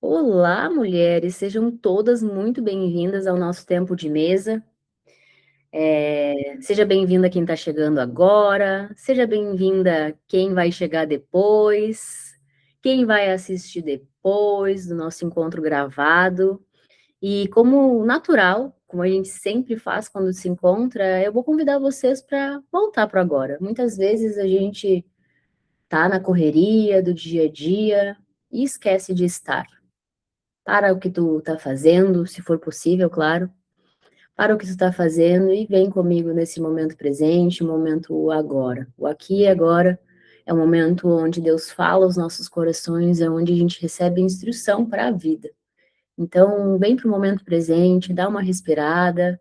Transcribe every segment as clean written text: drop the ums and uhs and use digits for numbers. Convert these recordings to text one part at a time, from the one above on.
Olá, mulheres, sejam todas muito bem-vindas ao nosso tempo de mesa. Seja bem-vinda quem está chegando agora, seja bem-vinda quem vai chegar depois, quem vai assistir depois do nosso encontro gravado. E como natural, como a gente sempre faz quando se encontra, eu vou convidar vocês para voltar para agora. Muitas vezes a gente tá na correria do dia a dia e esquece de estar. Para o que tu tá fazendo, se for possível, claro. Para o que tu tá fazendo e vem comigo nesse momento presente, momento agora. O aqui e agora é o momento onde Deus fala aos nossos corações, é onde a gente recebe instrução para a vida. Então, vem para o momento presente, dá uma respirada.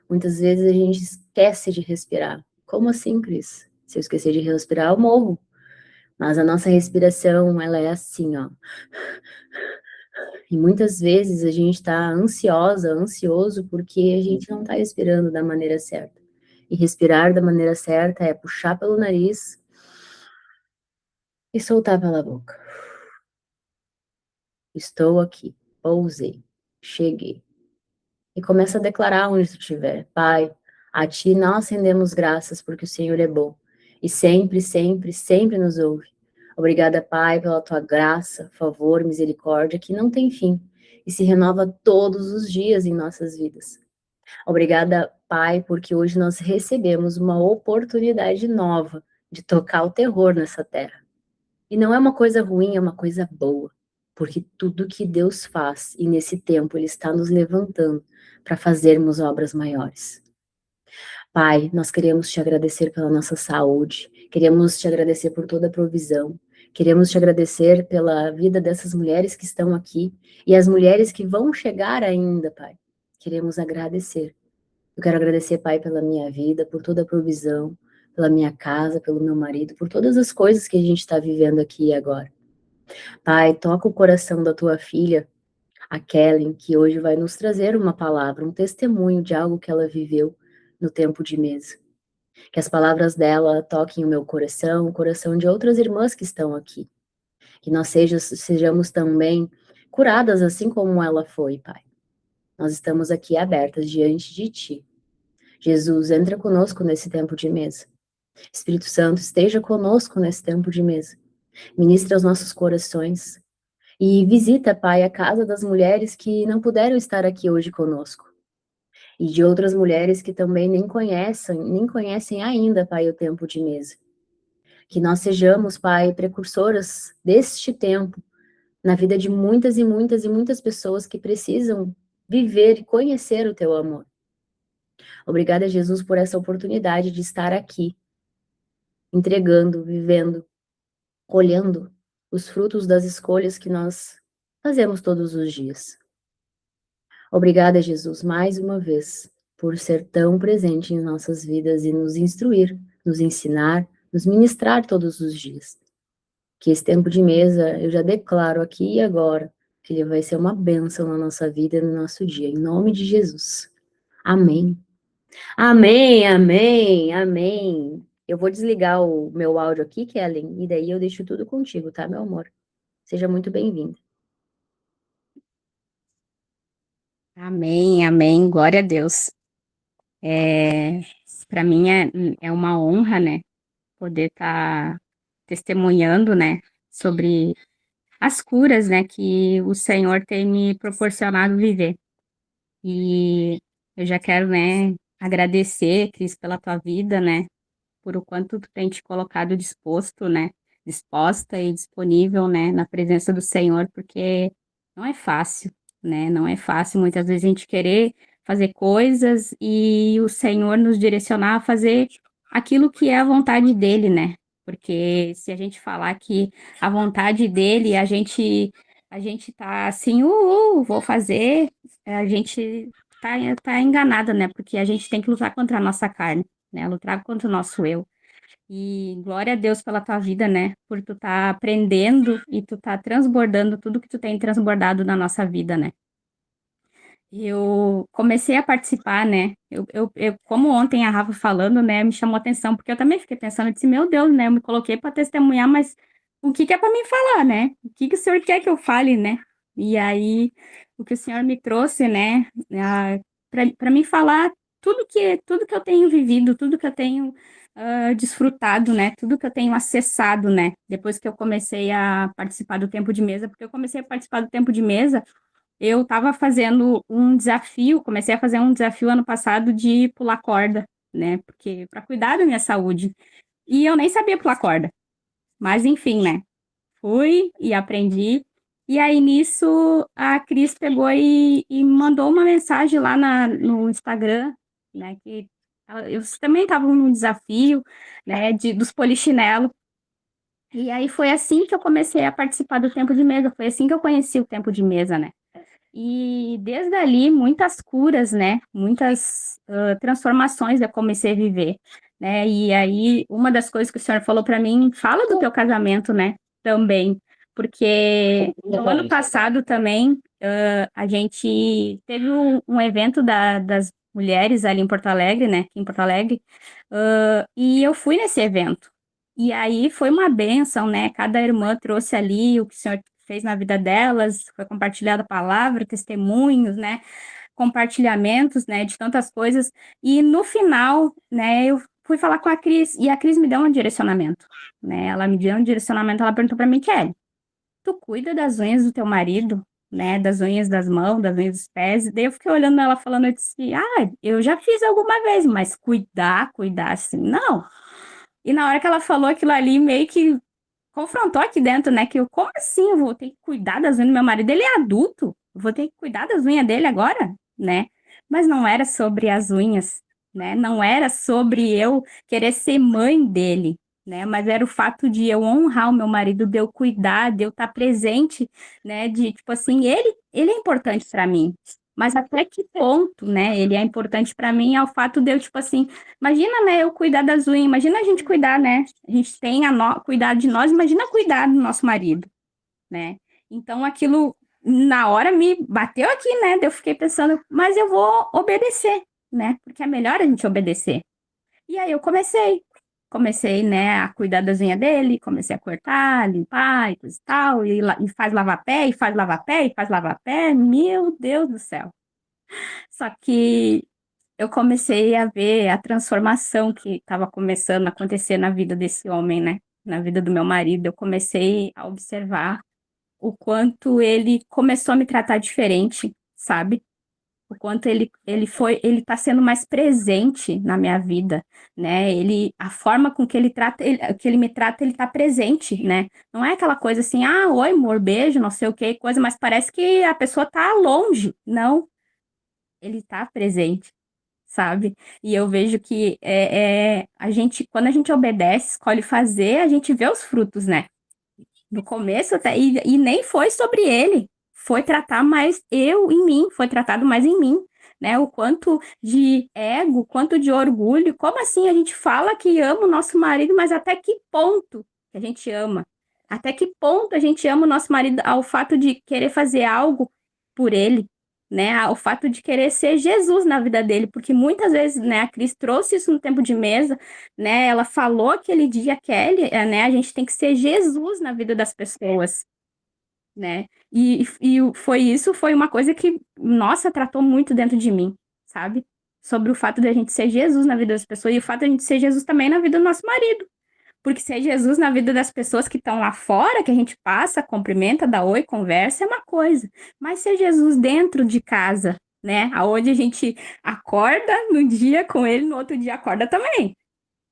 Muitas vezes a gente esquece de respirar. Como assim, Cris? Se eu esquecer de respirar, eu morro. Mas a nossa respiração, ela é assim, ó. E muitas vezes a gente está ansiosa, ansioso, porque a gente não está respirando da maneira certa. E respirar da maneira certa é puxar pelo nariz e soltar pela boca. Estou aqui, pousei, cheguei. E começa a declarar onde tu estiver. Pai, a ti nós rendemos graças porque o Senhor é bom. E sempre, sempre, sempre nos ouve. Obrigada, Pai, pela tua graça, favor, misericórdia, que não tem fim e se renova todos os dias em nossas vidas. Obrigada, Pai, porque hoje nós recebemos uma oportunidade nova de tocar o terror nessa terra. E não é uma coisa ruim, é uma coisa boa, porque tudo que Deus faz, e nesse tempo Ele está nos levantando para fazermos obras maiores. Pai, nós queremos te agradecer pela nossa saúde, queremos te agradecer por toda a provisão, queremos te agradecer pela vida dessas mulheres que estão aqui e as mulheres que vão chegar ainda, Pai. Queremos agradecer. Eu quero agradecer, Pai, pela minha vida, por toda a provisão, pela minha casa, pelo meu marido, por todas as coisas que a gente está vivendo aqui e agora. Pai, toca o coração da tua filha, a Kellen, que hoje vai nos trazer uma palavra, um testemunho de algo que ela viveu no tempo de mesa. Que as palavras dela toquem o meu coração, o coração de outras irmãs que estão aqui. Que nós sejamos também curadas assim como ela foi, Pai. Nós estamos aqui abertas diante de Ti. Jesus, entra conosco nesse tempo de mesa. Espírito Santo, esteja conosco nesse tempo de mesa. Ministra os nossos corações. E visita, Pai, a casa das mulheres que não puderam estar aqui hoje conosco. E de outras mulheres que também nem conhecem ainda, Pai, o tempo de mesa. Que nós sejamos, Pai, precursoras deste tempo na vida de muitas e muitas e muitas pessoas que precisam viver e conhecer o Teu amor. Obrigada, Jesus, por essa oportunidade de estar aqui, entregando, vivendo, colhendo os frutos das escolhas que nós fazemos todos os dias. Obrigada, Jesus, mais uma vez, por ser tão presente em nossas vidas e nos instruir, nos ensinar, nos ministrar todos os dias. Que esse tempo de mesa, eu já declaro aqui e agora, que ele vai ser uma bênção na nossa vida e no nosso dia, em nome de Jesus. Amém. Amém, amém, amém. Eu vou desligar o meu áudio aqui, Kellen, e daí eu deixo tudo contigo, tá, meu amor? Seja muito bem-vindo. Amém, amém, glória a Deus. Para mim é uma honra, né, poder estar testemunhando, né, sobre as curas, né, que o Senhor tem me proporcionado viver. E eu já quero, né, agradecer, Cris, pela tua vida, né, por o quanto tu tem te colocado disposto, né, disposta e disponível, né, na presença do Senhor, porque não é fácil, né, não é fácil muitas vezes a gente querer fazer coisas e o Senhor nos direcionar a fazer aquilo que é a vontade dele, né? Porque se a gente falar que a vontade dele, a gente tá assim, vou fazer, a gente tá enganada, né? Porque a gente tem que lutar contra a nossa carne, né? Lutar contra o nosso eu. E glória a Deus pela tua vida, né? Por tu tá aprendendo e tu tá transbordando tudo que tu tem transbordado na nossa vida, né? Eu comecei a participar, né? Como ontem a Rafa falando, né, me chamou a atenção, porque eu também fiquei pensando, eu disse, meu Deus, né? Eu me coloquei para testemunhar, mas o que que é para mim falar, né? O que que o senhor quer que eu fale, né? E aí, o que o Senhor me trouxe, né, para me falar tudo que eu tenho vivido, tudo que eu tenho desfrutado, né, tudo que eu tenho acessado, né, depois que eu comecei a participar do tempo de mesa, porque eu comecei a participar do tempo de mesa, eu estava fazendo um desafio, comecei a fazer um desafio ano passado de pular corda, né, porque para cuidar da minha saúde. E eu nem sabia pular corda, mas enfim, né, fui e aprendi. E aí nisso a Cris pegou e mandou uma mensagem lá no Instagram, né? Que eu também estava num desafio, né? Dos polichinelo. E aí foi assim que eu comecei a participar do tempo de mesa, foi assim que eu conheci o tempo de mesa, né? E desde ali, muitas curas, né? Muitas transformações eu comecei a viver, né? E aí, uma das coisas que o senhor falou para mim, fala do teu casamento, né? Também, porque no ano passado também a gente teve um evento das mulheres ali em Porto Alegre, né? Aqui em Porto Alegre, e eu fui nesse evento. E aí foi uma bênção, né? Cada irmã trouxe ali o que o senhor fez na vida delas, foi compartilhada a palavra, testemunhos, né, compartilhamentos, né, de tantas coisas, e no final, né, eu fui falar com a Cris, e a Cris me deu um direcionamento, né, ela me deu um direcionamento, ela perguntou para mim, Kelly, tu cuida das unhas do teu marido, né, das unhas das mãos, das unhas dos pés, daí eu fiquei olhando ela falando, eu disse, eu já fiz alguma vez, mas cuidar assim, não. E na hora que ela falou aquilo ali, meio que confrontou aqui dentro, né? Que eu, como assim? Eu vou ter que cuidar das unhas do meu marido? Ele é adulto, eu vou ter que cuidar das unhas dele agora, né? Mas não era sobre as unhas, né? Não era sobre eu querer ser mãe dele, né? Mas era o fato de eu honrar o meu marido, de eu cuidar, de eu estar presente, né? De tipo assim, ele é importante para mim. Mas até que ponto, né? Ele é importante para mim é o fato de eu, tipo assim, imagina, né, eu cuidar das unhas, imagina a gente cuidar, né? A gente tem cuidar de nós, imagina cuidar do nosso marido, né? Então aquilo na hora me bateu aqui, né? Eu fiquei pensando, mas eu vou obedecer, né? Porque é melhor a gente obedecer. E aí eu comecei, né, a cuidar das unhas dele, comecei a cortar, limpar e coisa e tal, e faz lavar pé, e faz lavar pé, e faz lavar pé, meu Deus do céu. Só que eu comecei a ver a transformação que estava começando a acontecer na vida desse homem, né? Na vida do meu marido. Eu comecei a observar o quanto ele começou a me tratar diferente, sabe? O quanto ele tá sendo mais presente na minha vida, né? A forma com que ele trata, que ele me trata, ele tá presente, né? Não é aquela coisa assim, oi, amor, beijo, não sei o que, coisa, mas parece que a pessoa tá longe. Não, ele tá presente, sabe? E eu vejo que a gente, quando a gente obedece, escolhe fazer, a gente vê os frutos, né? No começo até, e nem foi sobre ele, foi tratar mais eu em mim, foi tratado mais em mim, né? O quanto de ego, quanto de orgulho, como assim a gente fala que ama o nosso marido, mas até que ponto que a gente ama? Até que ponto a gente ama o nosso marido ao fato de querer fazer algo por ele, né? Ao fato de querer ser Jesus na vida dele, porque muitas vezes, né, a Cris trouxe isso no tempo de mesa, né? Ela falou aquele dia, Kelly, né? A gente tem que ser Jesus na vida das pessoas, né? Foi uma coisa que, nossa, tratou muito dentro de mim, sabe? Sobre o fato de a gente ser Jesus na vida das pessoas e o fato de a gente ser Jesus também na vida do nosso marido. Porque ser Jesus na vida das pessoas que estão lá fora, que a gente passa, cumprimenta, dá oi, conversa, é uma coisa. Mas ser Jesus dentro de casa, né? Aonde a gente acorda no dia com ele, no outro dia acorda também,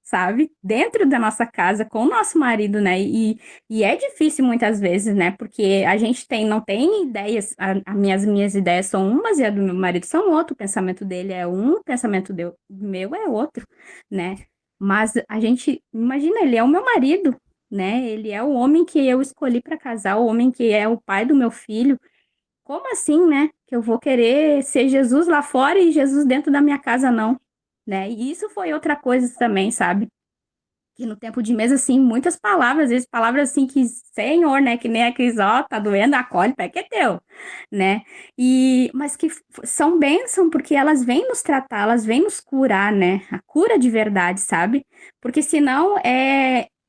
sabe? Dentro da nossa casa, com o nosso marido, né? E é difícil muitas vezes, né? Porque a gente não tem ideias, as minhas ideias são umas e a do meu marido são outro, o pensamento dele é um, o pensamento meu é outro, né? Mas a gente, imagina, ele é o meu marido, né? Ele é o homem que eu escolhi para casar, o homem que é o pai do meu filho. Como assim, né? Que eu vou querer ser Jesus lá fora e Jesus dentro da minha casa, não, né? E isso foi outra coisa também, sabe? Que no tempo de mesa, assim, muitas palavras, às vezes palavras assim que, Senhor, né? Que nem a Cris, ó, tá doendo, acolhe, pé que é teu, né? Mas que são bênção, porque elas vêm nos tratar, elas vêm nos curar, né? A cura de verdade, sabe? Porque senão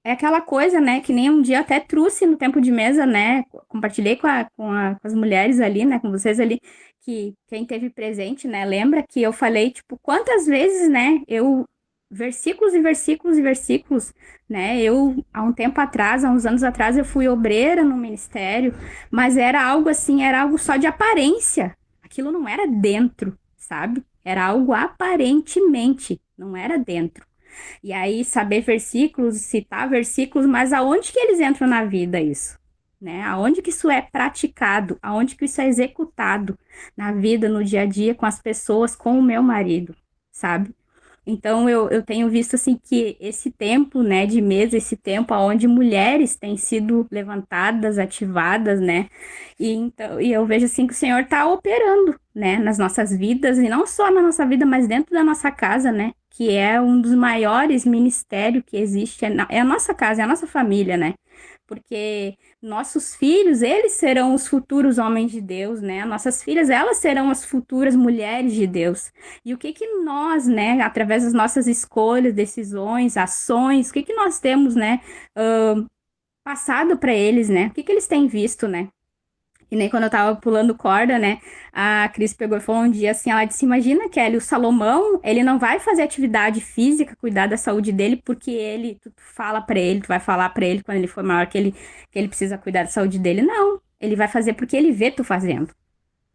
É aquela coisa, né, que nem um dia eu até trouxe no tempo de mesa, né, compartilhei com as mulheres ali, né, com vocês ali, que quem teve presente, né, lembra que eu falei, tipo, quantas vezes, né, versículos e versículos e versículos, né, há um tempo atrás, há uns anos atrás, eu fui obreira no ministério, mas era algo assim, era algo só de aparência, aquilo não era dentro, sabe? Era algo aparentemente, não era dentro. E aí saber versículos, citar versículos, mas aonde que eles entram na vida isso? Né? Aonde que isso é praticado? Aonde que isso é executado na vida, no dia a dia, com as pessoas, com o meu marido, sabe? Então eu tenho visto assim que esse tempo, né, de mesa, esse tempo onde mulheres têm sido levantadas, ativadas, né? E eu vejo assim que o Senhor está operando, né, nas nossas vidas e não só na nossa vida, mas dentro da nossa casa, né? Que é um dos maiores ministérios que existe, é a nossa casa, é a nossa família, né? Porque nossos filhos, eles serão os futuros homens de Deus, né? Nossas filhas, elas serão as futuras mulheres de Deus. E o que que nós, né, através das nossas escolhas, decisões, ações, o que que nós temos, né, passado para eles, né? O que que eles têm visto, né? E nem quando eu tava pulando corda, né? A Cris pegou e falou um dia assim, ela disse, imagina, Kelly, o Salomão, ele não vai fazer atividade física, cuidar da saúde dele, porque tu fala pra ele, tu vai falar pra ele quando ele for maior que ele precisa cuidar da saúde dele. Não, ele vai fazer porque ele vê tu fazendo.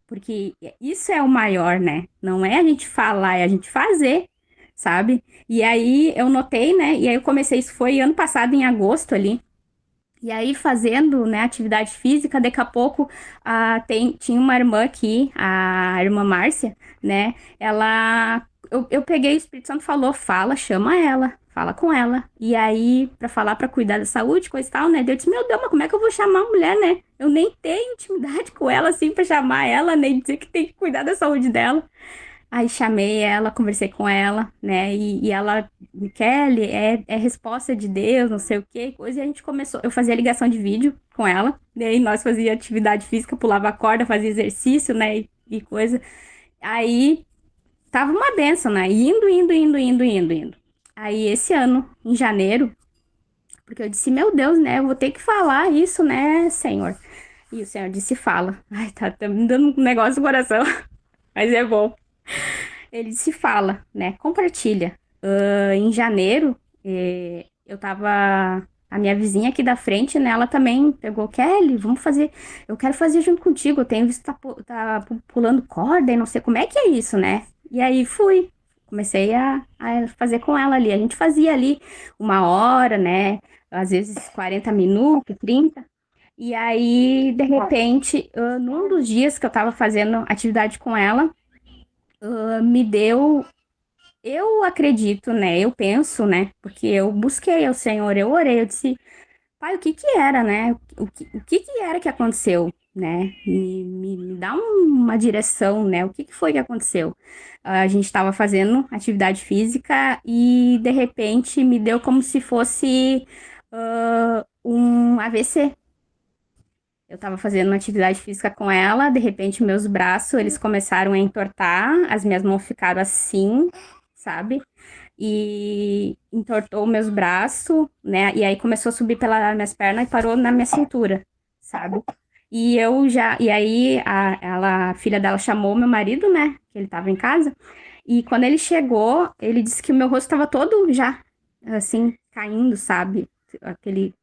Porque isso é o maior, né? Não é a gente falar, é a gente fazer, sabe? E aí eu notei, né? E aí eu comecei, isso foi ano passado, em agosto ali, e aí, fazendo, né, atividade física, daqui a pouco tinha uma irmã aqui, a irmã Márcia, né? Eu peguei, o Espírito Santo falou, fala, chama ela, fala com ela. E aí, para falar, para cuidar da saúde, coisa e tal, né? Eu disse, meu Deus, mas como é que eu vou chamar a mulher, né? Eu nem tenho intimidade com ela, assim, para chamar ela, nem dizer que tem que cuidar da saúde dela. Aí chamei ela, conversei com ela, né? E ela, Kelly, é resposta de Deus, não sei o quê, coisa. E a gente começou. Eu fazia ligação de vídeo com ela, daí nós fazia atividade física, pulava a corda, fazia exercício, né? E coisa. Aí tava uma benção, né? Indo. Aí esse ano, em janeiro, porque eu disse, meu Deus, né? Eu vou ter que falar isso, né, Senhor? E o Senhor disse, fala. Ai, tá me dando um negócio no coração, mas é bom. Ele se fala, né? Compartilha. Em janeiro, eu tava. A minha vizinha aqui da frente, né? Ela também pegou, Kelly, vamos fazer. Eu quero fazer junto contigo. Eu tenho visto tá pulando corda e não sei como é que é isso, né? E aí fui. Comecei a fazer com ela ali. A gente fazia ali 1 hora, né? Às vezes 40 minutos, 30. E aí, de repente, num dos dias que eu tava fazendo atividade com ela, me deu, eu acredito, né? Eu penso, né? Porque eu busquei ao Senhor, eu orei, eu disse, pai, o que que era, né? O que que era que aconteceu, né? Me dá uma direção, né? O que que foi que aconteceu? A gente estava fazendo atividade física e, de repente, me deu como se fosse um AVC. Eu estava fazendo uma atividade física com ela, de repente meus braços, eles começaram a entortar, as minhas mãos ficaram assim, sabe? E entortou meus braços, né? E aí começou a subir pelas minhas pernas e parou na minha cintura, sabe? E aí a filha dela chamou meu marido, né? Que ele estava em casa. E quando ele chegou, ele disse que o meu rosto estava todo já, assim, caindo, sabe? Aquele,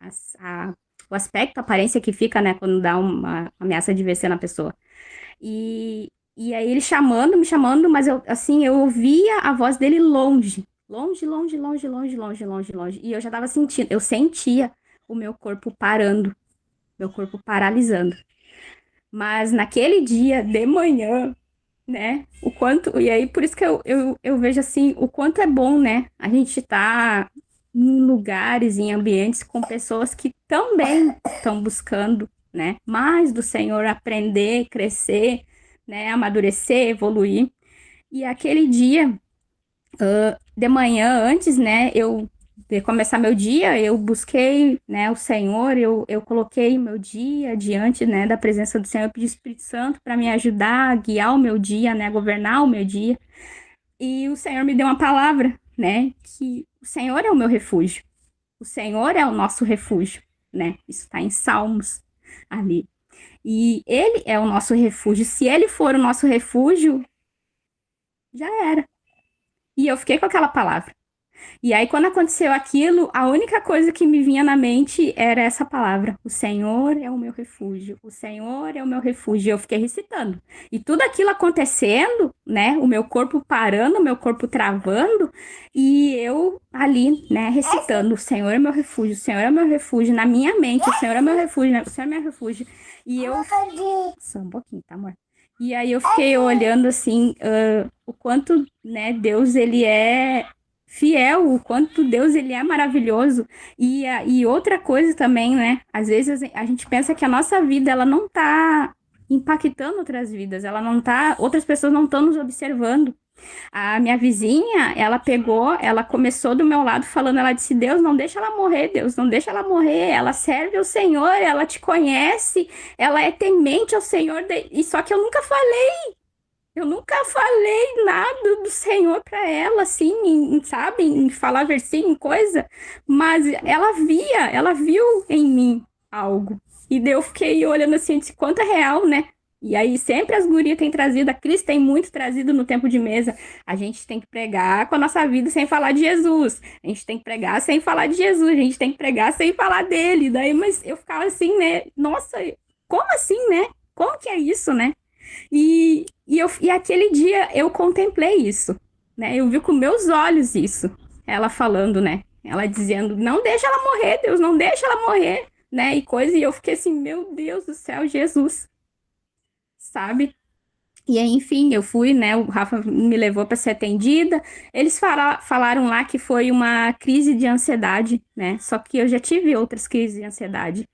o aspecto, a aparência que fica, né, quando dá uma ameaça de VC na pessoa. E aí ele chamando, me chamando, mas eu, assim, eu ouvia a voz dele longe. Longe, longe, longe, longe, longe, longe, longe. E eu já tava sentindo, eu sentia o meu corpo parando, meu corpo paralisando. Mas naquele dia de manhã, né? O quanto. E aí, por isso que eu vejo assim, o quanto é bom, né? A gente tá em lugares, em ambientes com pessoas que também estão buscando, né? Mais do Senhor, aprender, crescer, né? Amadurecer, evoluir. E aquele dia, de manhã, antes, né? De começar meu dia, eu busquei, né, o Senhor, eu coloquei meu dia diante, né, da presença do Senhor, eu pedi o Espírito Santo para me ajudar a guiar o meu dia, né, a governar o meu dia. E o Senhor me deu uma palavra, né, que o Senhor é o meu refúgio. O Senhor é o nosso refúgio, né? Isso está em Salmos ali. E ele é o nosso refúgio. Se ele for o nosso refúgio, já era. E eu fiquei com aquela palavra. E aí, quando aconteceu aquilo, a única coisa que me vinha na mente era essa palavra: o Senhor é o meu refúgio, o Senhor é o meu refúgio. E eu fiquei recitando. E tudo aquilo acontecendo, né? O meu corpo parando, o meu corpo travando, e eu ali, né, recitando: o Senhor é meu refúgio, o Senhor é meu refúgio, na minha mente: o Senhor é meu refúgio, né? O Senhor é meu refúgio. E eu. Só um pouquinho, tá, amor? E aí eu fiquei olhando assim, o quanto, né, Deus, ele é fiel, o quanto Deus ele é maravilhoso. E outra coisa também, né? Às vezes a gente pensa que a nossa vida ela não tá impactando outras vidas, ela não tá, outras pessoas não estão nos observando. A minha vizinha, ela pegou, ela começou do meu lado falando, ela disse: Deus, não deixa ela morrer, Deus, não deixa ela morrer. Ela serve ao Senhor, ela te conhece, ela é temente ao Senhor. E só que eu nunca falei nada do Senhor para ela, assim, sabe, em falar versinho, em coisa, mas ela viu em mim algo. E daí eu fiquei olhando assim, disse, quanto é real, né? E aí sempre as gurias têm trazido, a Cris tem muito trazido no tempo de mesa. A gente tem que pregar com a nossa vida sem falar de Jesus. A gente tem que pregar sem falar de Jesus. A gente tem que pregar sem falar dele. Daí, mas eu ficava assim, né? Nossa, como assim, né? Como que é isso, né? E aquele dia eu contemplei isso, né? Eu vi com meus olhos isso. Ela falando, né? Ela dizendo, não deixa ela morrer, Deus, não deixa ela morrer, né? E coisa, e eu fiquei assim, meu Deus do céu, Jesus, sabe? E aí, enfim, eu fui, né? O Rafa me levou para ser atendida. Eles falaram lá que foi uma crise de ansiedade, né? Só que eu já tive outras crises de ansiedade.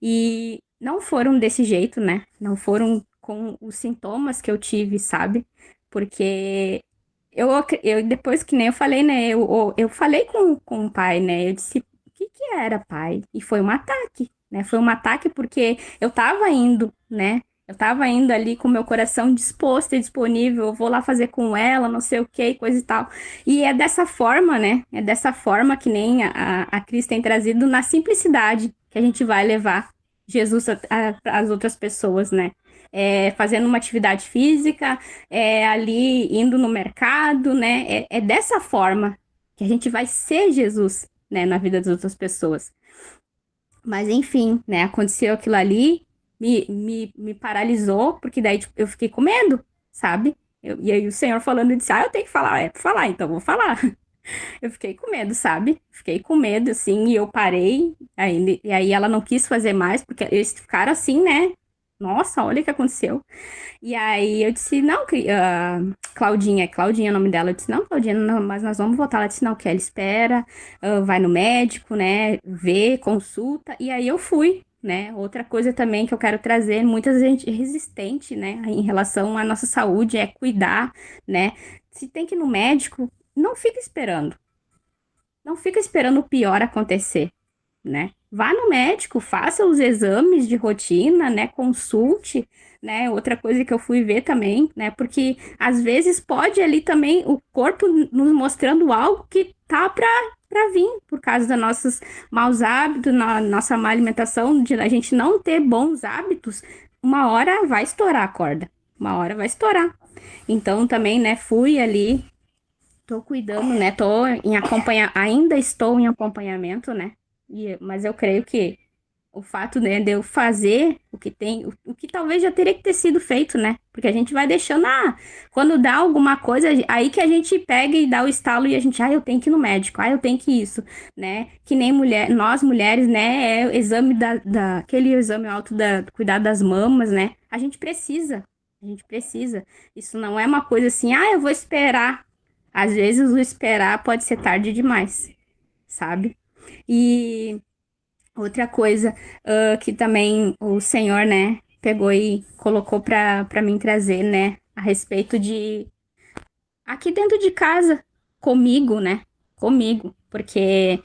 E não foram desse jeito, né? Não foram com os sintomas que eu tive, sabe? Porque eu depois que nem eu falei, né? Eu falei com o pai, né? Eu disse, o que que era, pai? E foi um ataque, né? Foi um ataque porque eu tava indo, né? Eu tava indo ali com meu coração disposto e disponível, eu vou lá fazer com ela, não sei o que, coisa e tal. E é dessa forma, né? É dessa forma que nem a Cris tem trazido, na simplicidade, que a gente vai levar Jesus às outras pessoas, né? Fazendo uma atividade física, ali indo no mercado, né? É dessa forma que a gente vai ser Jesus, né, na vida das outras pessoas. Mas enfim, né? Aconteceu aquilo ali, me paralisou, porque daí tipo, eu fiquei com medo, sabe? E aí o Senhor falando disse: eu tenho que falar, pra falar, então vou falar. Eu fiquei com medo, sabe? Fiquei com medo, assim, e eu parei. E aí ela não quis fazer mais, porque eles ficaram assim, né? Nossa, olha o que aconteceu. E aí eu disse, não, Claudinha é o nome dela. Eu disse, não, Claudinha, não, mas nós vamos voltar. Ela disse, não, Kelly, espera, vai no médico, né, vê, consulta. E aí eu fui, né. Outra coisa também que eu quero trazer, muita gente resistente, né, em relação à nossa saúde, é cuidar, né. Se tem que ir no médico, não fica esperando. Não fica esperando o pior acontecer, né? Vá no médico, faça os exames de rotina, né? Consulte, né? Outra coisa que eu fui ver também, né? Porque às vezes pode ali também o corpo nos mostrando algo que tá para vir por causa dos nossos maus hábitos, nossa má alimentação, de a gente não ter bons hábitos, uma hora vai estourar a corda, uma hora vai estourar. Então também, né? Fui ali, tô cuidando, né? Ainda estou em acompanhamento, né? Mas eu creio que o fato, né, de eu fazer o que talvez já teria que ter sido feito, né? Porque a gente vai deixando, quando dá alguma coisa, aí que a gente pega e dá o estalo e a gente, eu tenho que ir no médico, eu tenho que isso, né? Que nem nós mulheres, né, é o exame aquele exame alto do cuidado das mamas, né? A gente precisa. Isso não é uma coisa assim, eu vou esperar. Às vezes o esperar pode ser tarde demais, sabe? E outra coisa, que também o Senhor, né, pegou e colocou para mim trazer, né, a respeito de aqui dentro de casa, comigo, né, comigo, porque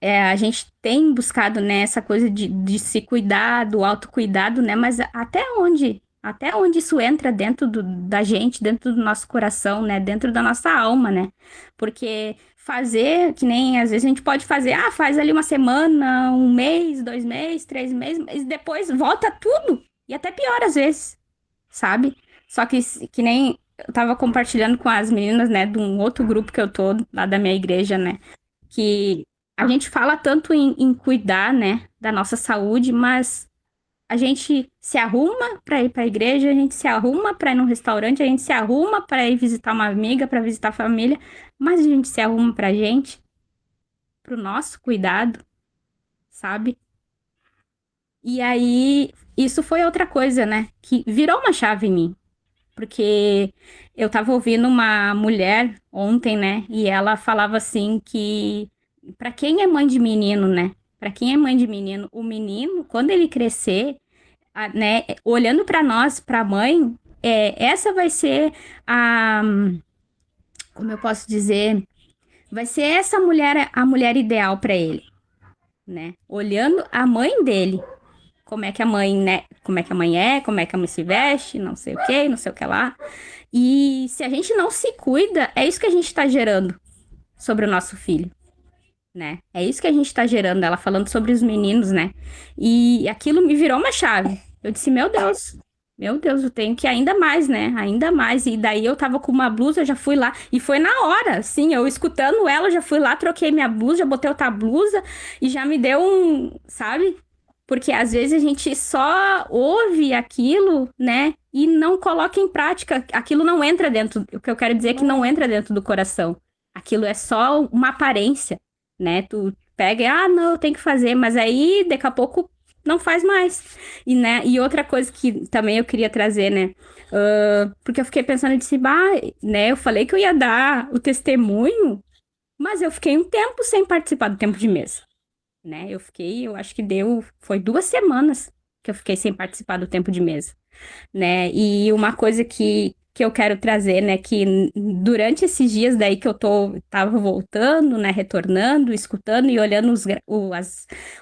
a gente tem buscado, né, essa coisa de se cuidar, do autocuidado, né, mas até onde isso entra dentro da gente, dentro do nosso coração, né, dentro da nossa alma, né, porque fazer, que nem às vezes a gente pode fazer, faz ali uma semana, um mês, 2 meses, 3 meses, mas depois volta tudo. E até pior às vezes, sabe? Só que nem eu tava compartilhando com as meninas, né, de um outro grupo que eu tô lá da minha igreja, né? Que a gente fala tanto em cuidar, né, da nossa saúde, mas a gente se arruma para ir para a igreja, a gente se arruma para ir num restaurante, a gente se arruma para ir visitar uma amiga, para visitar a família, mas a gente se arruma para a gente, para o nosso cuidado, sabe? E aí, isso foi outra coisa, né, que virou uma chave em mim, porque eu tava ouvindo uma mulher ontem, né, e ela falava assim que para quem é mãe de menino, né, para quem é mãe de menino, o menino, quando ele crescer, né, olhando para nós, para a mãe, essa vai ser a, como eu posso dizer, vai ser essa mulher a mulher ideal para ele, né? Olhando a mãe dele, como é que a mãe, né? Como é que a mãe é, como é que a mãe se veste, não sei o que, não sei o que lá. E se a gente não se cuida, é isso que a gente está gerando sobre o nosso filho, né? É isso que a gente tá gerando, ela falando sobre os meninos, né? E aquilo me virou uma chave. Eu disse, meu Deus, eu tenho que ir ainda mais, né? Ainda mais. E daí eu tava com uma blusa, eu já fui lá. E foi na hora, assim, eu escutando ela, eu já fui lá, troquei minha blusa, já botei outra blusa e já me deu um, sabe? Porque às vezes a gente só ouve aquilo, né? E não coloca em prática. Aquilo não entra dentro. O que eu quero dizer é que não entra dentro do coração. Aquilo é só uma aparência, né? Tu pega e, não, eu tenho que fazer, mas aí daqui a pouco não faz mais. E, né? E outra coisa que também eu queria trazer, né? Porque eu fiquei pensando, eu disse, né? Eu falei que eu ia dar o testemunho, mas eu fiquei um tempo sem participar do tempo de mesa, né? Eu acho que foi 2 semanas que eu fiquei sem participar do tempo de mesa, né? E uma coisa que eu quero trazer, né, que durante esses dias daí que tava voltando, né, retornando, escutando e olhando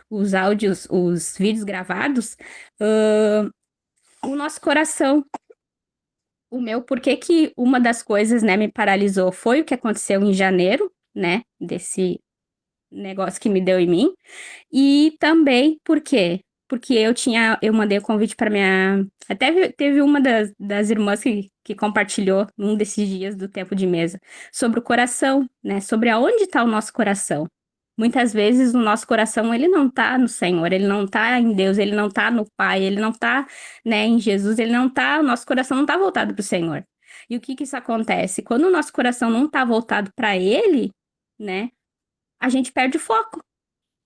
os áudios, os vídeos gravados, o nosso coração, por que uma das coisas, né, me paralisou foi o que aconteceu em janeiro, né, desse negócio que me deu em mim, e também por quê? Porque eu mandei o convite para minha. Até teve uma das irmãs que compartilhou num desses dias do tempo de mesa sobre o coração, né? Sobre aonde está o nosso coração. Muitas vezes o nosso coração ele não está no Senhor, ele não está em Deus, ele não está no Pai, ele não está, né, em Jesus, ele não está, o nosso coração não está voltado para o Senhor. E o que isso acontece? Quando o nosso coração não está voltado para Ele, né, a gente perde o foco.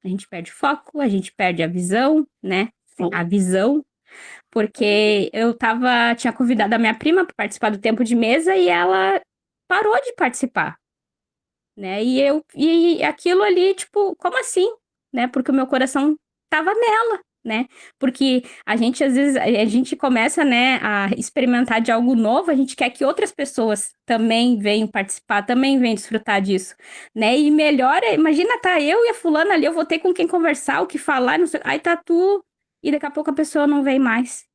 A gente perde foco, a gente perde a visão, né? A visão, porque tinha convidado a minha prima para participar do tempo de mesa e ela parou de participar, né? E aquilo ali, tipo, como assim? Né? Porque o meu coração tava nela, né? Porque a gente, às vezes, a gente começa, né, a experimentar de algo novo, a gente quer que outras pessoas também venham participar, também venham desfrutar disso, né? E melhor, imagina, tá eu e a fulana ali, eu vou ter com quem conversar, o que falar, não sei, aí tá tu, e daqui a pouco a pessoa não vem mais,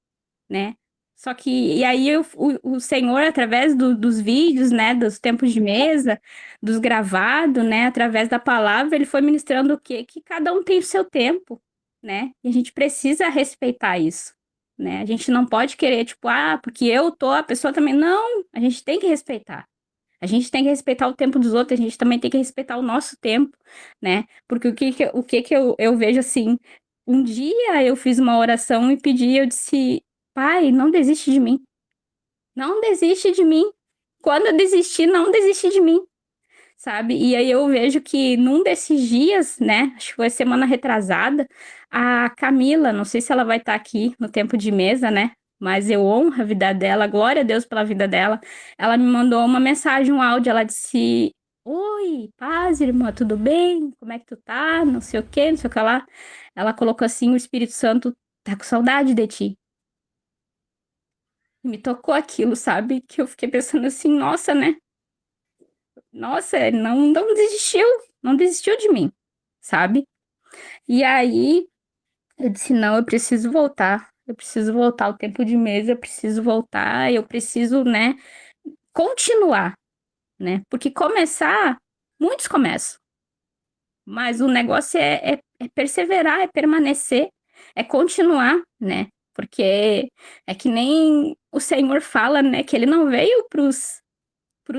né? Só que, e aí o Senhor, através dos vídeos, né, dos tempos de mesa, dos gravados, né, através da palavra, ele foi ministrando o quê? Que cada um tem o seu tempo, né? E a gente precisa respeitar isso, né? A gente não pode querer, tipo, porque eu tô, a pessoa também. Não, a gente tem que respeitar. A gente tem que respeitar o tempo dos outros, a gente também tem que respeitar o nosso tempo, né? Porque o que eu vejo assim, um dia eu fiz uma oração e pedi, eu disse, Pai, não desiste de mim. Não desiste de mim. Quando eu desistir, não desiste de mim, sabe? E aí eu vejo que num desses dias, né, acho que foi semana retrasada, a Camila, não sei se ela vai estar aqui no tempo de mesa, né? Mas eu honro a vida dela, glória a Deus pela vida dela. Ela me mandou uma mensagem, um áudio, ela disse: Oi, paz, irmã, tudo bem? Como é que tu tá? Não sei o quê, não sei o que lá. Ela colocou assim: o Espírito Santo tá com saudade de ti. Me tocou aquilo, sabe? Que eu fiquei pensando assim, nossa, né? Nossa, ele não desistiu, não desistiu de mim, sabe? E aí eu disse, não, eu preciso voltar ao tempo de mesa, eu preciso voltar, eu preciso, né, continuar, né? Porque começar, Muitos começam, mas o negócio é perseverar, é permanecer, é continuar, né? Porque é que nem o Senhor fala, né? Que ele não veio para os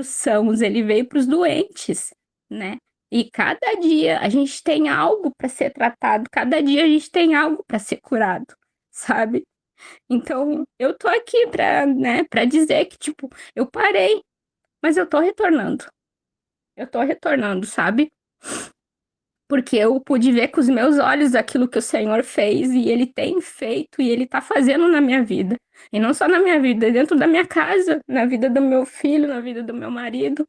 sãos, ele veio para os doentes, né? E cada dia a gente tem algo para ser tratado, cada dia a gente tem algo para ser curado, sabe? Então, eu tô aqui para, né, para dizer que, tipo, eu parei, mas eu tô retornando. Eu tô retornando, sabe? Porque eu pude ver com os meus olhos aquilo que o Senhor fez e ele tem feito e ele tá fazendo na minha vida. E não só na minha vida, dentro da minha casa, na vida do meu filho, na vida do meu marido.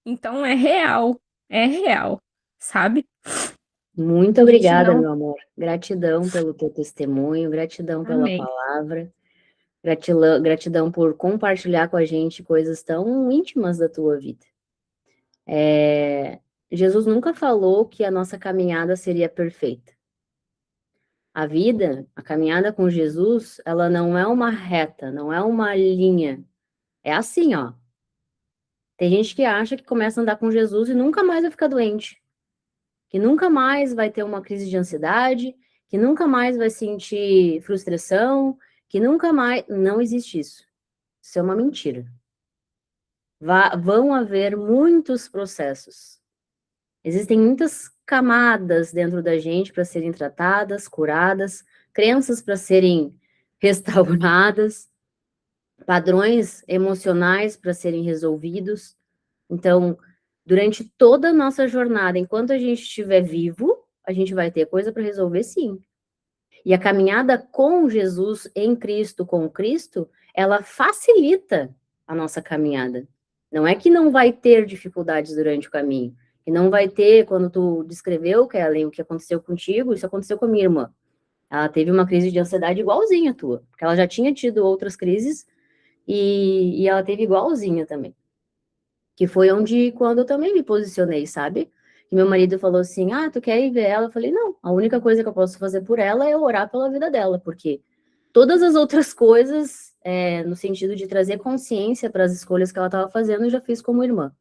Então é real, sabe? Muito A gente obrigada, não. meu amor. Gratidão pelo teu testemunho, gratidão pela Amém. palavra, gratidão por compartilhar com a gente coisas tão íntimas da tua vida. Jesus nunca falou que a nossa caminhada seria perfeita. A vida, a caminhada com Jesus, ela não é uma reta, não é uma linha. É assim, ó. Tem gente que acha que começa a andar com Jesus e nunca mais vai ficar doente, que nunca mais vai ter uma crise de ansiedade, que nunca mais vai sentir frustração, que nunca mais. Não existe isso. Isso é uma mentira. Vão haver muitos processos. Existem muitas camadas dentro da gente para serem tratadas, curadas, crenças para serem restauradas, padrões emocionais para serem resolvidos. Então, durante toda a nossa jornada, enquanto a gente estiver vivo, a gente vai ter coisa para resolver, sim. E a caminhada com Jesus, em Cristo, com Cristo, ela facilita a nossa caminhada. Não é que não vai ter dificuldades durante o caminho, que não vai ter, quando tu descreveu, Kellen, o que aconteceu contigo, isso aconteceu com a minha irmã. Ela teve uma crise de ansiedade igualzinha a tua, porque ela já tinha tido outras crises e ela teve igualzinha também. Que foi onde, quando eu também me posicionei, sabe? E meu marido falou assim, tu quer ir ver ela? Eu falei, não, a única coisa que eu posso fazer por ela é orar pela vida dela, porque todas as outras coisas, no sentido de trazer consciência para as escolhas que ela estava fazendo, eu já fiz como irmã.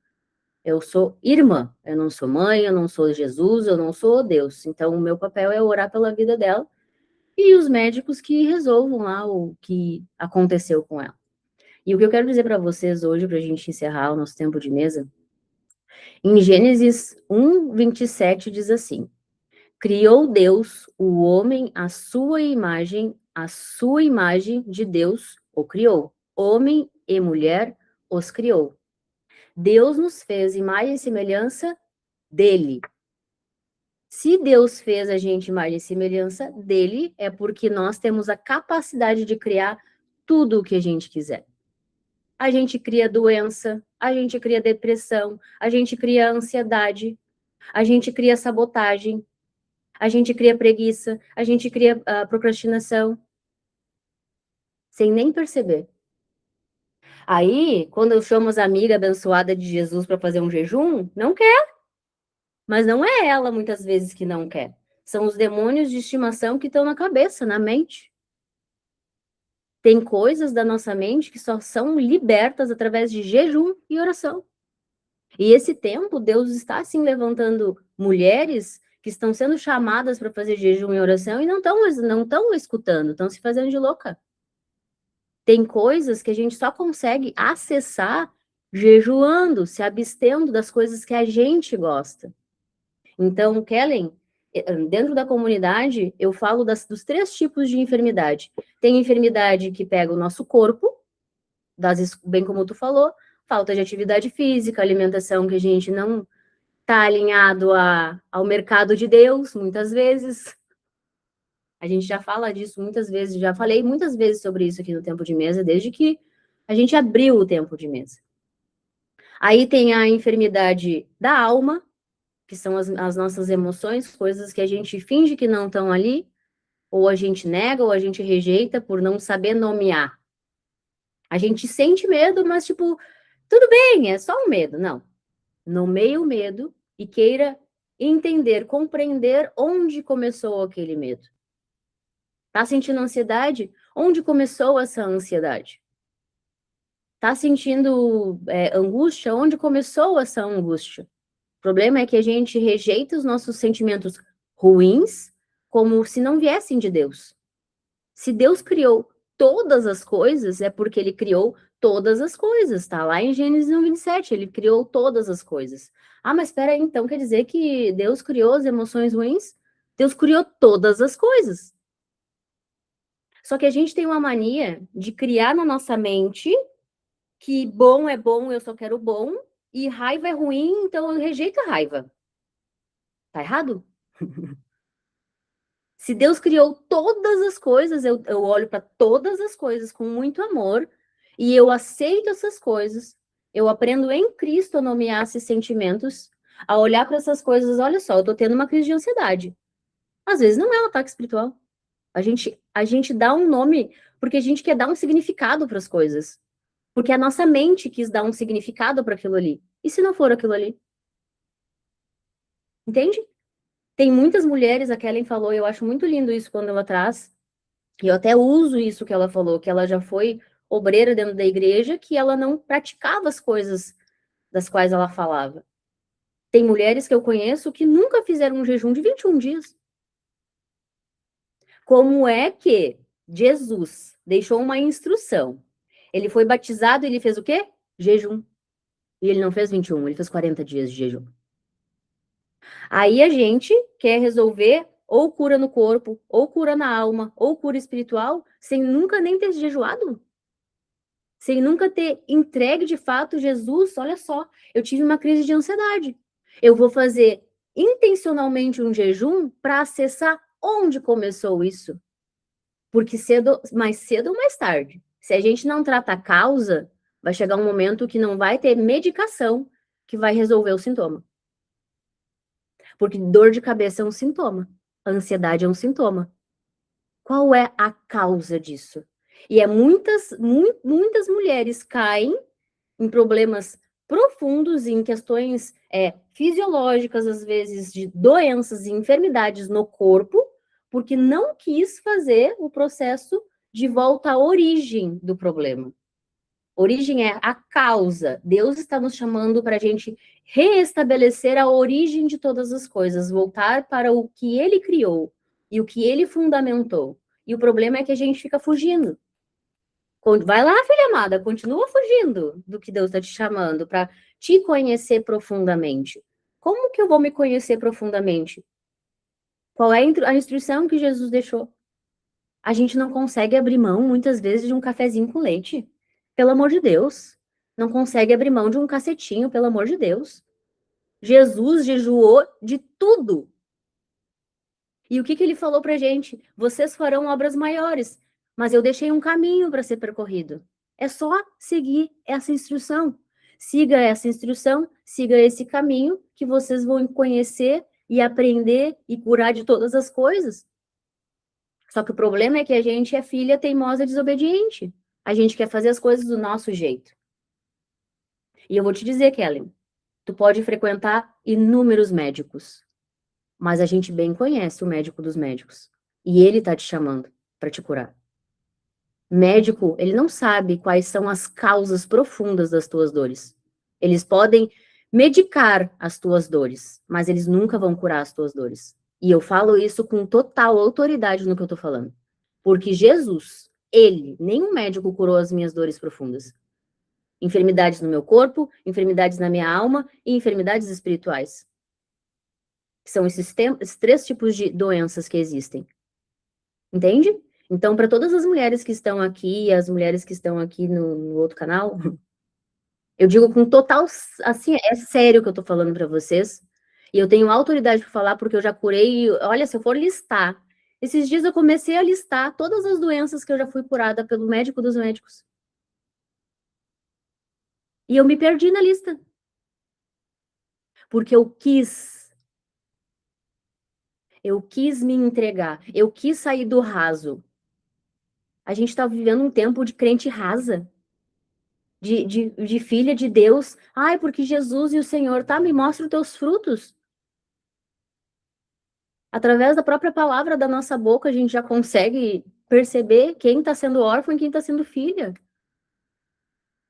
Eu sou irmã, eu não sou mãe, eu não sou Jesus, eu não sou Deus. Então, o meu papel é orar pela vida dela e os médicos que resolvam lá o que aconteceu com ela. E o que eu quero dizer para vocês hoje, para a gente encerrar o nosso tempo de mesa, em Gênesis 1, 27 diz assim: criou Deus o homem à sua imagem, a sua imagem de Deus o criou. Homem e mulher os criou. Deus nos fez imagem e semelhança dele. Se Deus fez a gente imagem e semelhança dele, é porque nós temos a capacidade de criar tudo o que a gente quiser. A gente cria doença, a gente cria depressão, a gente cria ansiedade, a gente cria sabotagem, a gente cria preguiça, a gente cria procrastinação, sem nem perceber. Aí, quando eu chamo as amigas abençoadas de Jesus para fazer um jejum, não quer. Mas não é ela, muitas vezes, que não quer. São os demônios de estimação que estão na cabeça, na mente. Tem coisas da nossa mente que só são libertas através de jejum e oração. E esse tempo, Deus está, assim, levantando mulheres que estão sendo chamadas para fazer jejum e oração e não estão escutando, estão se fazendo de louca. Tem coisas que a gente só consegue acessar jejuando, se abstendo das coisas que a gente gosta. Então, Kellen, dentro da comunidade, eu falo dos 3 tipos de enfermidade. Tem enfermidade que pega o nosso corpo, bem como tu falou, falta de atividade física, alimentação que a gente não está alinhado ao mercado de Deus, muitas vezes. A gente já fala disso muitas vezes, já falei muitas vezes sobre isso aqui no Tempo de Mesa, desde que a gente abriu o Tempo de Mesa. Aí tem a enfermidade da alma, que são as nossas emoções, coisas que a gente finge que não estão ali, ou a gente nega, ou a gente rejeita por não saber nomear. A gente sente medo, mas tipo, tudo bem, é só um medo. Não. Nomeie o medo e queira entender, compreender onde começou aquele medo. Tá sentindo ansiedade? Onde começou essa ansiedade? Tá sentindo angústia? Onde começou essa angústia? O problema é que a gente rejeita os nossos sentimentos ruins como se não viessem de Deus. Se Deus criou todas as coisas, é porque ele criou todas as coisas, tá? Lá em Gênesis 1:27, ele criou todas as coisas. Ah, mas espera aí, então quer dizer que Deus criou as emoções ruins? Deus criou todas as coisas. Só que a gente tem uma mania de criar na nossa mente que bom é bom, eu só quero bom, e raiva é ruim, então eu rejeito a raiva. Tá errado? Se Deus criou todas as coisas, eu olho para todas as coisas com muito amor e eu aceito essas coisas. Eu aprendo em Cristo a nomear esses sentimentos, a olhar para essas coisas. Olha só, eu tô tendo uma crise de ansiedade. Às vezes não é um ataque espiritual. A gente dá um nome porque a gente quer dar um significado para as coisas. Porque a nossa mente quis dar um significado para aquilo ali. E se não for aquilo ali? Entende? Tem muitas mulheres, a Kellen falou, eu acho muito lindo isso quando ela traz. E eu até uso isso que ela falou, que ela já foi obreira dentro da igreja, que ela não praticava as coisas das quais ela falava. Tem mulheres que eu conheço que nunca fizeram um jejum de 21 dias. Como é que Jesus deixou uma instrução? Ele foi batizado e ele fez o quê? Jejum. E ele não fez 21, ele fez 40 dias de jejum. Aí a gente quer resolver ou cura no corpo, ou cura na alma, ou cura espiritual, sem nunca nem ter jejuado. Sem nunca ter entregue de fato Jesus, olha só, eu tive uma crise de ansiedade. Eu vou fazer intencionalmente um jejum para acessar onde começou isso. Porque mais cedo ou mais tarde, se a gente não trata a causa, vai chegar um momento que não vai ter medicação que vai resolver o sintoma. Porque dor de cabeça é um sintoma, a ansiedade é um sintoma. Qual é a causa disso? E muitas mulheres caem em problemas profundos, em questões fisiológicas, às vezes, de doenças e enfermidades no corpo, porque não quis fazer o processo de volta à origem do problema. Origem é a causa. Deus está nos chamando para a gente reestabelecer a origem de todas as coisas, voltar para o que Ele criou e o que Ele fundamentou. E o problema é que a gente fica fugindo. Vai lá, filha amada, continua fugindo do que Deus está te chamando para te conhecer profundamente. Como que eu vou me conhecer profundamente? Qual é a instrução que Jesus deixou? A gente não consegue abrir mão, muitas vezes, de um cafezinho com leite. Pelo amor de Deus. Não consegue abrir mão de um cacetinho, pelo amor de Deus. Jesus jejuou de tudo. E o que ele falou pra gente? Vocês farão obras maiores, mas eu deixei um caminho para ser percorrido. É só seguir essa instrução. Siga essa instrução, siga esse caminho que vocês vão conhecer e aprender e curar de todas as coisas. Só que o problema é que a gente é filha teimosa e desobediente. A gente quer fazer as coisas do nosso jeito. E eu vou te dizer, Kellen, tu pode frequentar inúmeros médicos, mas a gente bem conhece o médico dos médicos. E ele tá te chamando para te curar. Médico, ele não sabe quais são as causas profundas das tuas dores. Eles podem medicar as tuas dores, mas eles nunca vão curar as tuas dores. E eu falo isso com total autoridade no que eu tô falando. Porque Jesus, nenhum médico curou as minhas dores profundas. Enfermidades no meu corpo, enfermidades na minha alma e enfermidades espirituais. São esses 3 tipos de doenças que existem. Entende? Então, para todas as mulheres que estão aqui, as mulheres que estão aqui no outro canal, eu digo com total, assim, é sério que eu tô falando para vocês. E eu tenho autoridade para falar porque eu já curei, olha, se eu for listar, esses dias eu comecei a listar todas as doenças que eu já fui curada pelo médico dos médicos. E eu me perdi na lista. Porque eu quis me entregar, eu quis sair do raso. A gente tá vivendo um tempo de crente rasa. De filha de Deus. Ai, porque Jesus e o Senhor, tá? Me mostra os teus frutos. Através da própria palavra da nossa boca, a gente já consegue perceber quem tá sendo órfão e quem tá sendo filha.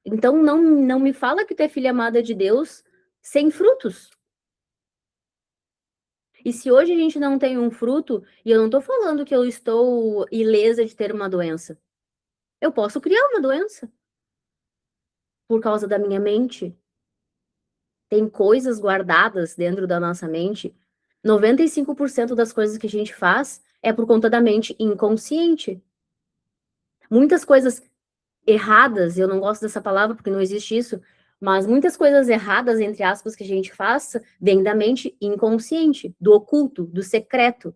Então, não me fala que tu é filha amada de Deus sem frutos. E se hoje a gente não tem um fruto, e eu não tô falando que eu estou ilesa de ter uma doença. Eu posso criar uma doença por causa da minha mente. Tem coisas guardadas dentro da nossa mente. 95% das coisas que a gente faz é por conta da mente inconsciente. Muitas coisas erradas, eu não gosto dessa palavra porque não existe isso, mas muitas coisas erradas, entre aspas, que a gente faça, vêm da mente inconsciente, do oculto, do secreto.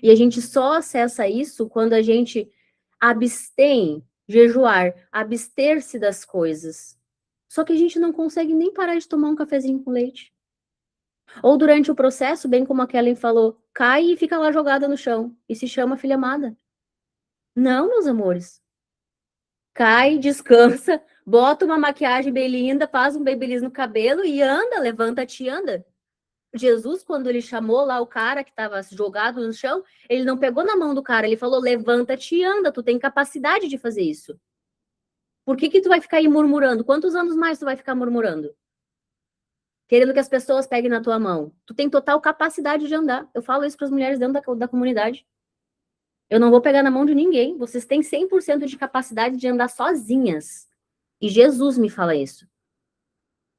E a gente só acessa isso quando a gente abstém, jejuar, abster-se das coisas. Só que a gente não consegue nem parar de tomar um cafezinho com leite. Ou durante o processo, bem como a Kellen falou, cai e fica lá jogada no chão e se chama filha amada. Não, meus amores. Cai, descansa, bota uma maquiagem bem linda, faz um babyliss no cabelo e anda, levanta-te e anda. Jesus, quando ele chamou lá o cara que estava jogado no chão, ele não pegou na mão do cara, ele falou, levanta-te e anda, tu tem capacidade de fazer isso. Por que que tu vai ficar aí murmurando? Quantos anos mais tu vai ficar murmurando? Querendo que as pessoas peguem na tua mão. Tu tem total capacidade de andar. Eu falo isso para as mulheres dentro da comunidade. Eu não vou pegar na mão de ninguém. Vocês têm 100% de capacidade de andar sozinhas. E Jesus me fala isso.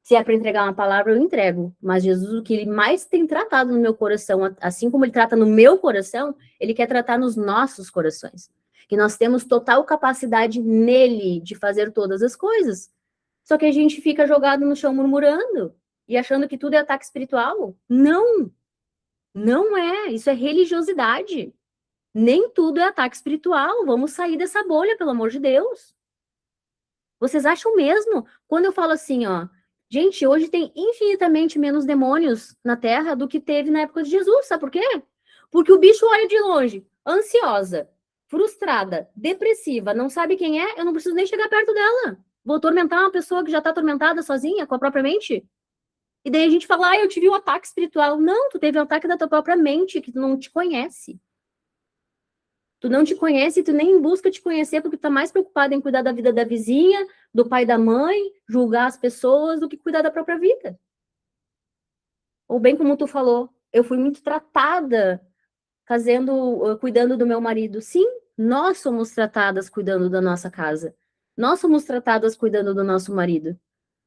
Se é para entregar uma palavra, eu entrego. Mas Jesus, o que ele mais tem tratado no meu coração, assim como ele trata no meu coração, ele quer tratar nos nossos corações. Que nós temos total capacidade nele de fazer todas as coisas. Só que a gente fica jogado no chão murmurando e achando que tudo é ataque espiritual. Não, não é. Isso é religiosidade. Nem tudo é ataque espiritual. Vamos sair dessa bolha, pelo amor de Deus. Vocês acham mesmo? Quando eu falo assim, ó, gente, hoje tem infinitamente menos demônios na Terra do que teve na época de Jesus. Sabe por quê? Porque o bicho olha de longe, ansiosa, frustrada, depressiva, não sabe quem é, eu não preciso nem chegar perto dela. Vou atormentar uma pessoa que já tá atormentada sozinha, com a própria mente? E daí a gente fala, eu tive um ataque espiritual. Não, tu teve um ataque da tua própria mente, que tu não te conhece. Tu não te conhece, tu nem busca te conhecer, porque tu tá mais preocupado em cuidar da vida da vizinha, do pai, da mãe, julgar as pessoas, do que cuidar da própria vida. Ou bem como tu falou, eu fui muito tratada cuidando do meu marido. Sim, nós somos tratadas cuidando da nossa casa. Nós somos tratadas cuidando do nosso marido.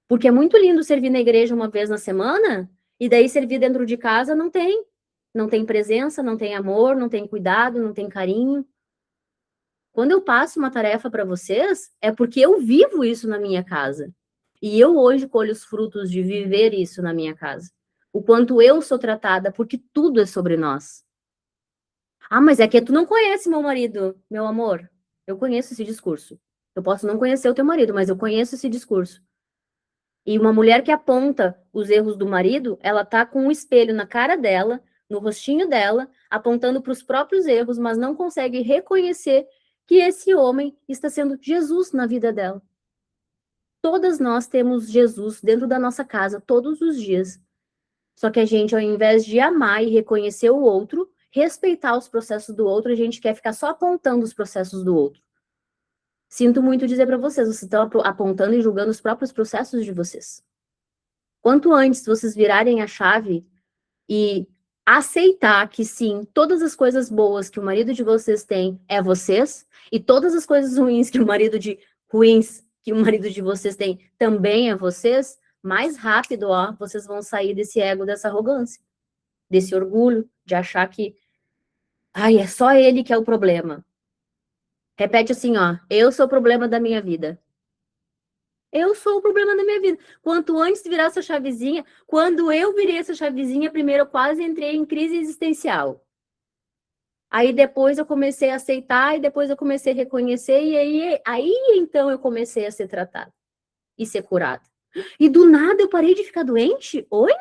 Porque é muito lindo servir na igreja uma vez na semana, e daí servir dentro de casa não tem. Não tem presença, não tem amor, não tem cuidado, não tem carinho. Quando eu passo uma tarefa para vocês, é porque eu vivo isso na minha casa. E eu hoje colho os frutos de viver isso na minha casa. O quanto eu sou tratada, porque tudo é sobre nós. Ah, mas é que tu não conhece meu marido, meu amor. Eu conheço esse discurso. Eu posso não conhecer o teu marido, mas eu conheço esse discurso. E uma mulher que aponta os erros do marido, ela tá com um espelho na cara dela, no rostinho dela, apontando para os próprios erros, mas não consegue reconhecer que esse homem está sendo Jesus na vida dela. Todas nós temos Jesus dentro da nossa casa todos os dias. Só que a gente, ao invés de amar e reconhecer o outro, respeitar os processos do outro, a gente quer ficar só apontando os processos do outro. Sinto muito dizer para vocês estão apontando e julgando os próprios processos de vocês. Quanto antes vocês virarem a chave e aceitar que sim, todas as coisas boas que o marido de vocês tem é vocês, e todas as coisas ruins que o marido de vocês tem também é vocês, mais rápido, ó, vocês vão sair desse ego, dessa arrogância, desse orgulho, de achar que, ai, é só ele que é o problema. Repete assim, ó, eu sou o problema da minha vida. Eu sou o problema da minha vida. Quanto antes virar essa chavezinha, quando eu virei essa chavezinha, primeiro eu quase entrei em crise existencial. Aí depois eu comecei a aceitar, e depois eu comecei a reconhecer, e aí então eu comecei a ser tratada e ser curada. E do nada eu parei de ficar doente? Oi?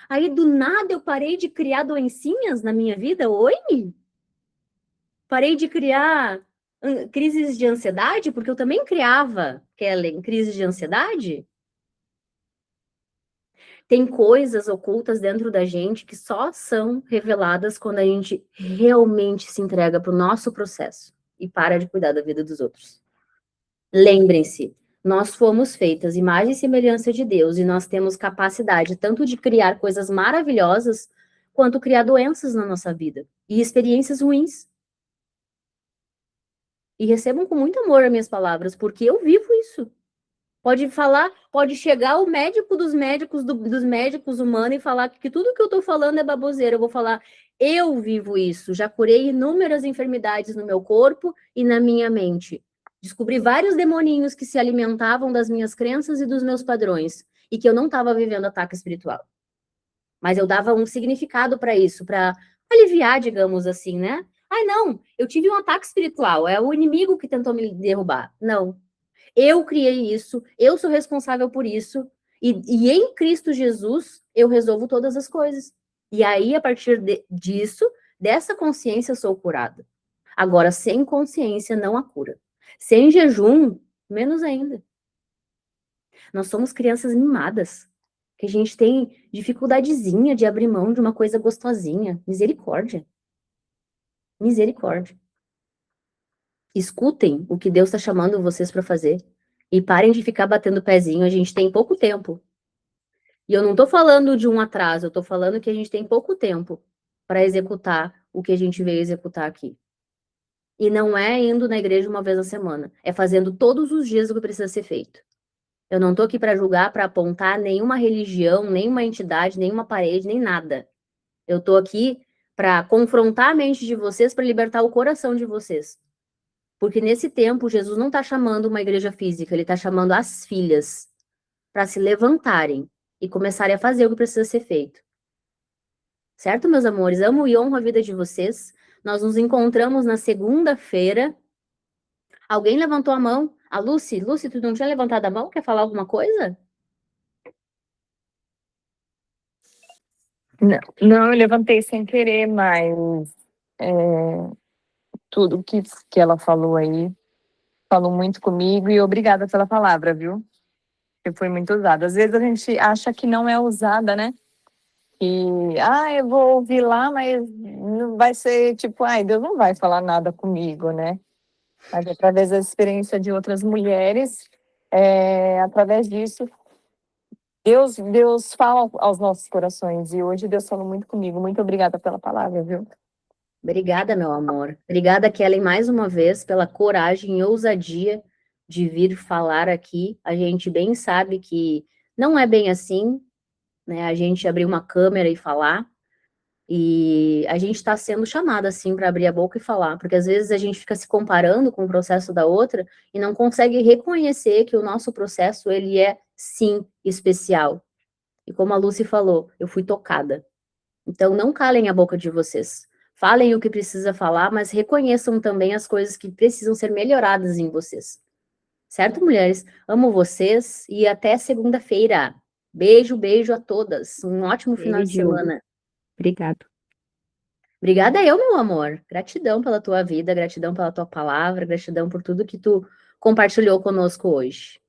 Aí do nada eu parei de criar doencinhas na minha vida? Oi? Parei de criar crises de ansiedade? Porque eu também criava, Kellen, crises de ansiedade. Tem coisas ocultas dentro da gente que só são reveladas quando a gente realmente se entrega para o nosso processo e para de cuidar da vida dos outros. Lembrem-se, nós fomos feitas imagem e semelhança de Deus e nós temos capacidade tanto de criar coisas maravilhosas quanto criar doenças na nossa vida e experiências ruins. E recebam com muito amor as minhas palavras, porque eu vivo isso. Pode falar, pode chegar o médico dos médicos, dos médicos humanos e falar que tudo que eu tô falando é baboseira. Eu vou falar, eu vivo isso. Já curei inúmeras enfermidades no meu corpo e na minha mente. Descobri vários demoninhos que se alimentavam das minhas crenças e dos meus padrões. E que eu não estava vivendo ataque espiritual. Mas eu dava um significado para isso, para aliviar, digamos assim, né? Ai, não, eu tive um ataque espiritual. É o inimigo que tentou me derrubar. Não, eu criei isso, eu sou responsável por isso, e em Cristo Jesus eu resolvo todas as coisas. E aí, a partir disso, dessa consciência, eu sou curada. Agora, sem consciência, não há cura. Sem jejum, menos ainda. Nós somos crianças mimadas, que a gente tem dificuldadezinha de abrir mão de uma coisa gostosinha. Misericórdia. Misericórdia. Escutem o que Deus está chamando vocês para fazer. E parem de ficar batendo pezinho, a gente tem pouco tempo. E eu não estou falando de um atraso, eu estou falando que a gente tem pouco tempo para executar o que a gente veio executar aqui. E não é indo na igreja uma vez na semana, é fazendo todos os dias o que precisa ser feito. Eu não estou aqui para julgar, para apontar nenhuma religião, nenhuma entidade, nenhuma parede, nem nada. Eu estou aqui para confrontar a mente de vocês, para libertar o coração de vocês. Porque nesse tempo, Jesus não está chamando uma igreja física, ele está chamando as filhas para se levantarem e começarem a fazer o que precisa ser feito. Certo, meus amores? Amo e honro a vida de vocês. Nós nos encontramos na segunda-feira. Alguém levantou a mão? A Lucy? Lucy, tu não tinha levantado a mão? Quer falar alguma coisa? Não, eu levantei sem querer, mas é, tudo que ela falou aí, falou muito comigo e obrigada pela palavra, viu? Que foi muito usada. Às vezes a gente acha que não é usada, né? E, eu vou ouvir lá, mas não vai ser tipo, Deus não vai falar nada comigo, né? Mas através da experiência de outras mulheres, através disso, Deus fala aos nossos corações. E hoje Deus falou muito comigo. Muito obrigada pela palavra, viu? Obrigada, meu amor. Obrigada, Kelly, mais uma vez, pela coragem e ousadia de vir falar aqui. A gente bem sabe que não é bem assim, né? A gente abrir uma câmera e falar. E a gente está sendo chamada, assim, para abrir a boca e falar, porque às vezes a gente fica se comparando com o processo da outra e não consegue reconhecer que o nosso processo, ele é, sim, especial. E como a Lucy falou, eu fui tocada. Então, não calem a boca de vocês. Falem o que precisa falar, mas reconheçam também as coisas que precisam ser melhoradas em vocês. Certo, mulheres? Amo vocês e até segunda-feira. Beijo, beijo a todas. Um ótimo final de Beijo. semana. Obrigado. Obrigada eu, meu amor. Gratidão pela tua vida, gratidão pela tua palavra, gratidão por tudo que tu compartilhou conosco hoje.